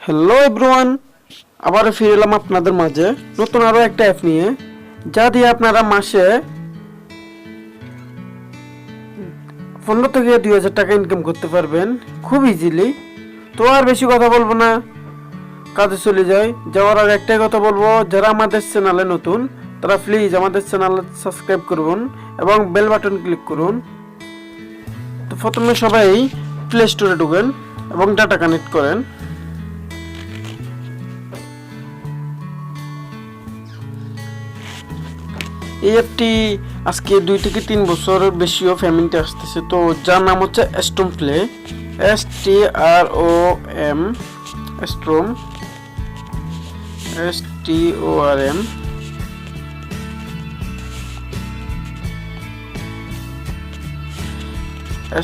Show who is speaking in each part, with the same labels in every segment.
Speaker 1: Hello everyone, আবার ফিরে এলাম আপনাদের মাঝে নতুন আরো একটা অ্যাপ নিয়ে, যা দিয়ে আপনারা মাসে 15 থেকে 2000 টাকা ইনকাম করতে পারবেন খুব ইজিলি। তো আর বেশি কথা বলবো না, কাজে চলে যাওয়ার আগে একটাই কথা বলবো, যারা আমাদের চ্যানেলে নতুন তারা প্লিজ আমাদের চ্যানেল সাবস্ক্রাইব করুন এবং বেল বাটন ক্লিক করুন। তো প্রথমে সবাই প্লে স্টোরে ঢুকেন এবং ডাটা কানেক্ট করেন। এই অ্যাপটি আজকে 2 থেকে 3 বছর বেশিও ফ্যামিলিতে আসতেছে। তো যার নাম হচ্ছে storm play, STROM, storm, STORM।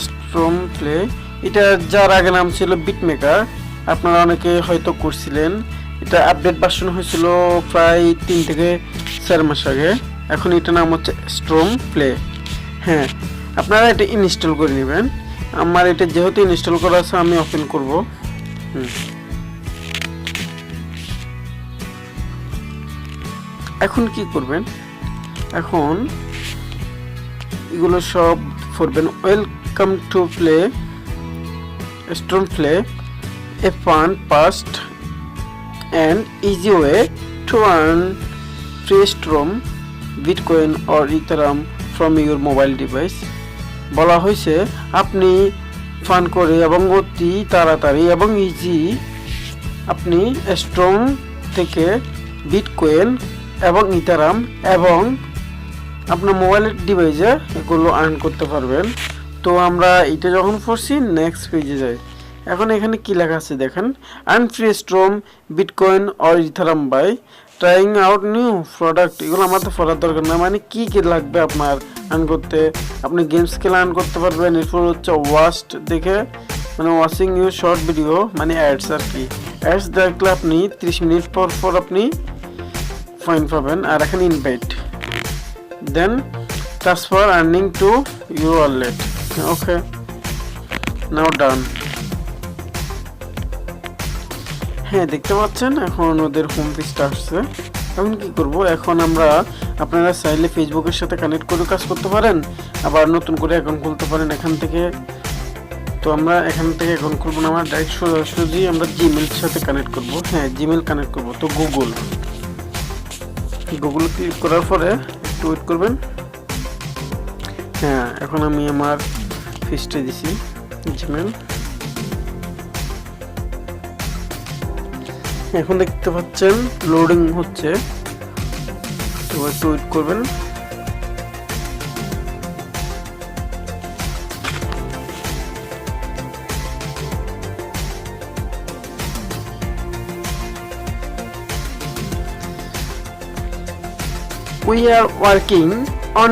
Speaker 1: Storm play, এটা যার আগে নাম ছিল বিট মেকার, আপনারা অনেকে হয়তো করছিলেন। এটা আপডেট ভার্সন হয়েছিল প্রায় 3 থেকে 4 মাস আগে। এখন এটা নাম হচ্ছে স্ট্রম প্লে। হ্যাঁ, আপনারা এটা ইনস্টল করে নেবেন। আমার এটা যেহেতু ইনস্টল করা আছে আমি ওপেন করব। এখন কি করবেন, এখন এগুলো সব করবেন। Welcome to play storm play, A fun fast and easy way to earn free Strom, Bitcoin or Ethereum from your mobile device। বলা হয়েছে আপনি ফান করে এবং অতি তাড়াতাড়ি এবং ইজি আপনি স্ট্রম থেকে বিটকয়েন এবং ইথারাম এবং আপনার মোবাইলের ডিভাইসে এগুলো আর্ন করতে পারবেন। তো আমরা এটা যখন পড়ছি নেক্সট পেজে যাই। এখন এখানে কি লেখা আছে দেখেন, earn free storm, bitcoin or ethereum by trying out new product. এগুলো আমাদের পড়ার দরকার না, মানে কি কি লাগবে আপনার আর্ন করতে। আপনি গেমস খেলে আর্ন করতে পারবেন। এরপর হচ্ছে ওয়াস্ট দেখে, মানে ওয়াচিং ইউ শর্ট ভিডিও, মানে অ্যাডস আর কি। অ্যাডস দেখলে আপনি 30 মিনিট পর পর আপনি পয়েন্ট পাবেন। আর এখানে invite, then transfer earning to your wallet. Okay, now done. হ্যাঁ, দেখতে পাচ্ছেন এখন ওদের হোম পেজটা আসছে। এখন কি করব, এখন আমরা আপনারা চাইলে ফেসবুকের সাথে কানেক্ট করে কাজ করতে পারেন, আবার নতুন করে অ্যাকাউন্ট খুলতে পারেন এখান থেকে। তো আমরা এখান থেকে অ্যাকাউন্ট খুলবো না, আমরা ডাইরেক্ট সোজাসুজি আমরা জিমেলের সাথে কানেক্ট করব। হ্যাঁ, জিমেল কানেক্ট করব। তো গুগল ক্লিক করার পরে একটু ওয়েট করবেন। হ্যাঁ, এখন আমি আমার ফিস্টে দিছি জিমেল। এখন দেখতে পাচ্ছেন লোডিং হচ্ছে, তো একটু ওয়েট করবেন। We are working on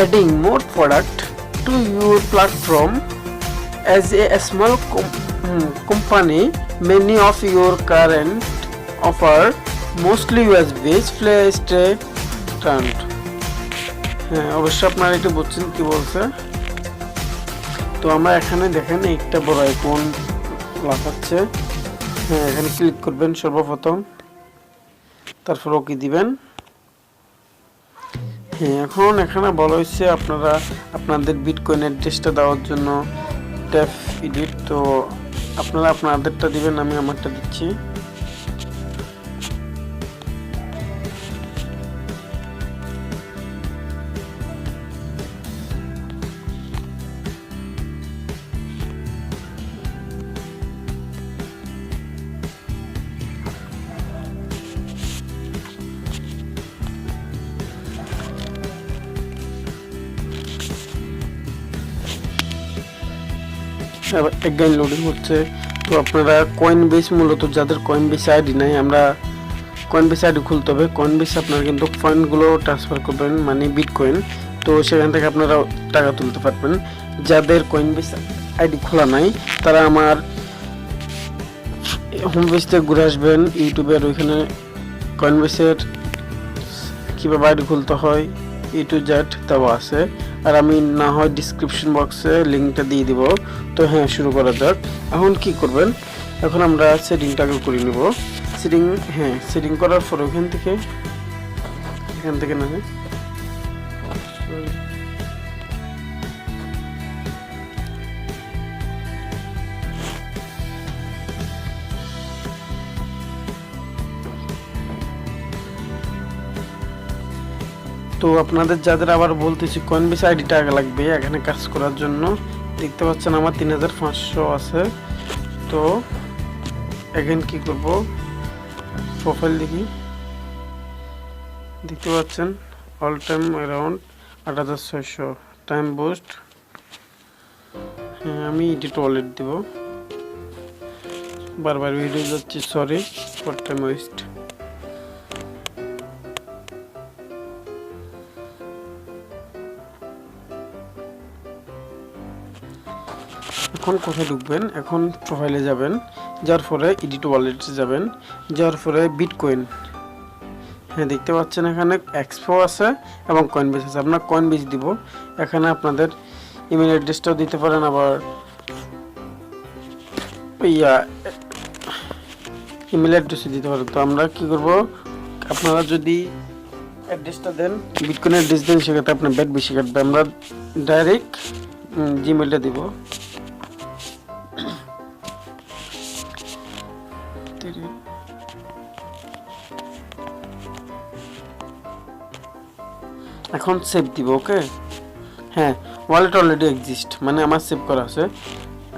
Speaker 1: adding more product to your platform. As a small company, many of your current offer mostly US-based play stay tuned। হ্যাঁ, অবশ্যই আপনারা একটু বুঝছেন কি বলছে। তো আমরা এখানে দেখেন একটা বড় আইকন লাগাচ্ছে। হ্যাঁ, এখানে ক্লিক করবেন সর্বপ্রথম, তারপর ওকে দিবেন। হ্যাঁ, এখন এখানে বলা হয়েছে আপনারা আপনাদের বিটকয়েন অ্যাড্রেসটা দেওয়ার জন্য ট্যাপ এডিট। তো আপনারা আপনাদেরটা দিবেন, আমি আমারটা দিচ্ছি। এগাইন লোডিং হচ্ছে। তো আপনারা কয়েন বেস, মূলত যাদের কয়েন বেস আইডি নাই, আমরা কয়েন বেস আইডি খুলতে হবে। কয়েন বেস আপনারা কিন্তু পয়েন্টগুলো ট্রান্সফার করবেন, মানে বিটকয়েন। তো সেখান থেকে আপনারা টাকা তুলতে পারবেন। যাদের কয়েন বেস আইডি খোলা নাই তারা আমার হোম পেজ থেকে ঘুরে আসবেন ইউটিউবের, ওইখানে কয়েন বেসের কীভাবে আইডি খুলতে হয় A to Z দেওয়া আছে। আর আমি না হয় ডিসক্রিপশন বক্সে লিঙ্কটা দিয়ে দিব। তো হ্যাঁ, শুরু করা যাক। এখন কি করবেন, এখন আমরা সেটিংটাকে করে নেব। সেটিং করার পর এখান থেকে না তো আপনাদের যাদের আবার বলতেছি কয়েনবেস আইডিটা আগে লাগবে এখানে কাজ করার জন্য। দেখতে পাচ্ছেন আমার 3500 আছে। তো এখন কি করব, প্রোফাইল দেখতে পাচ্ছেন all time around 8600 time boost. আমি এডিট ওয়ালেট দিব, বারবার ভিডিও যাচ্ছি, সরি ফর টাইম ওয়েস্ট। এখন কোথায় ঢুকবেন, এখন প্রোফাইলে যাবেন, যার পরে এডিট ওয়ালেটে যাবেন, যার পরে বিটকয়েন। দেখতে পাচ্ছেন এখানে এক্সপো আছে এবং কয়েনবেস আছে। আপনার কয়েনবেস দিব, এখানে আপনাদের ইমেল অ্যাড্রেসটাও দিতে পারেন, আবার ইমেল অ্যাড্রেসও দিতে পারেন। তো আমরা কি করব, আপনারা যদি অ্যাড্রেসটা দেন, বিটকয়েন অ্যাড্রেস দেন, সেক্ষেত্রে আপনার ব্যাট বেশি কাটবে। আমরা ডাইরেক্ট জিমেলটা দিব। এখন সেভ দিব। ওকে, ওয়ালেট অলরেডি এক্সিস্ট, মানে আমার সেভ করা আছে।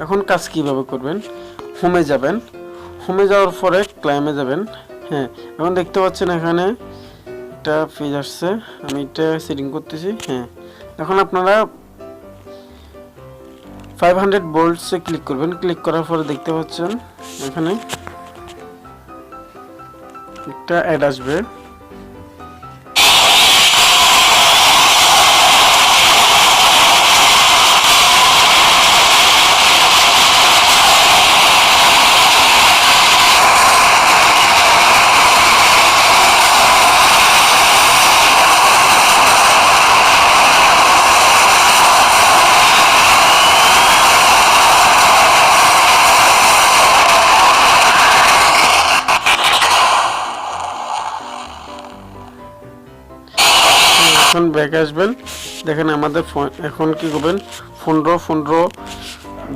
Speaker 1: এখন কাজ কিভাবে করবেন, হোমে যাবেন, হোমে যাওয়ার পরে ক্লাইমে যাবেন। এখন দেখতে পাচ্ছেন এখানে একটা পেজ আসছে, আমি এটা সেটিং করতেছি। এখন আপনারা 500 ভোল্টসে ক্লিক করবেন। ক্লিক করার পরে দেখতে পাচ্ছেন এখানে একটা অ্যাড আসবে। এখন ব্যাক আসবেন, দেখেন আমাদের এখন কি করবেন, 15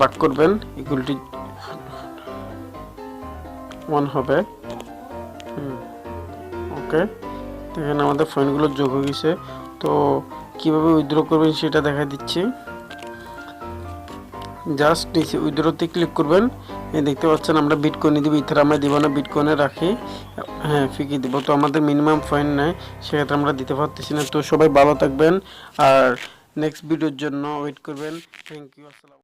Speaker 1: ভাগ করবেন, ইকুয়ালিটি 1 হবে। ওকে, দেখেন আমাদের পয়েন্টগুলো যোগ হয়ে গেছে। তো কিভাবে উইথড্র করবেন সেটা দেখা দিচ্ছি। জাস্ট নিচে উইথড্রতে ক্লিক করবেন। দেখতে পাচ্ছেন আমরা বিটকয়েনে দিব, ইথার আমরা দিব না, বিটকয়েনে রাখি। ফিকি দিব। তো আমাদের মিনিমাম পয়েন্ট নেই, সেক্ষেত্রে আমরা দিতে পারতেছি না। তো সবাই ভালো থাকবেন আর নেক্সট ভিডিওর জন্য ওয়েট করবেন। থ্যাংক ইউ, আসসালাম।